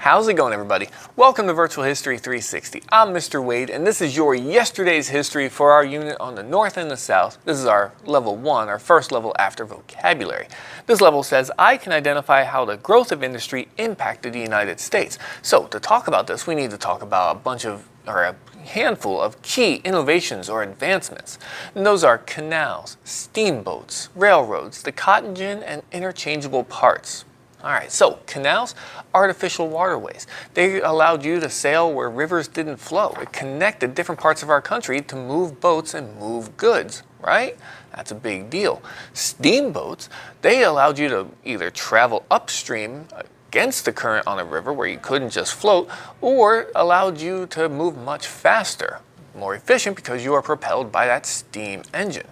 How's it going, everybody? Welcome to Virtual History 360. I'm Mr. Wade, and this is your yesterday's history for our unit on the North and the South. This is our level 1, our first level after vocabulary. This level says, I can identify how the growth of industry impacted the United States. So to talk about this, we need to talk about a handful of key innovations or advancements. And those are canals, steamboats, railroads, the cotton gin, and interchangeable parts. Alright, so canals, artificial waterways. They allowed you to sail where rivers didn't flow. It connected different parts of our country to move boats and move goods, right? That's a big deal. Steamboats, they allowed you to either travel upstream against the current on a river where you couldn't just float, or allowed you to move much faster, more efficient because you are propelled by that steam engine.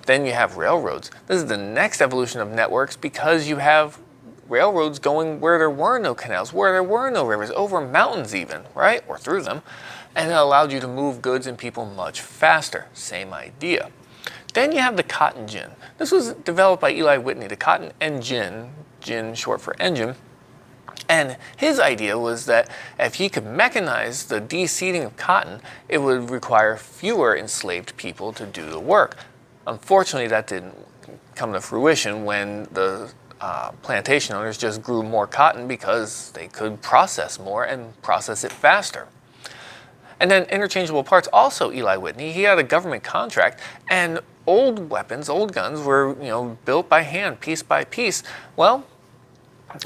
Then you have railroads. This is the next evolution of networks because you have railroads going where there were no canals, where there were no rivers, over mountains even, right? Or through them. And it allowed you to move goods and people much faster. Same idea. Then you have the cotton gin. This was developed by Eli Whitney, the cotton engine, gin short for engine. And his idea was that if he could mechanize the de-seeding of cotton, it would require fewer enslaved people to do the work. Unfortunately, that didn't come to fruition when the plantation owners just grew more cotton because they could process more and process it faster. And then interchangeable parts, also Eli Whitney, he had a government contract, and old weapons, old guns were, built by hand, piece by piece. Well,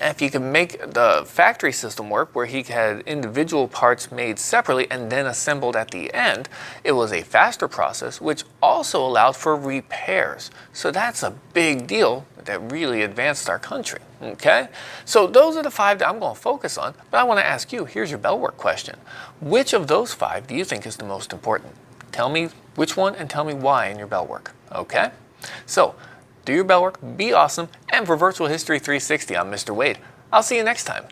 if you could make the factory system work where he had individual parts made separately and then assembled at the end, it was a faster process, which also allowed for repairs. So that's a big deal that really advanced our country, okay? So those are the 5 that I'm going to focus on, but I want to ask you, here's your bell work question. Which of those 5 do you think is the most important? Tell me which one and tell me why in your bell work, okay? So, do your bell work, be awesome, and for Virtual History 360, I'm Mr. Wade. I'll see you next time.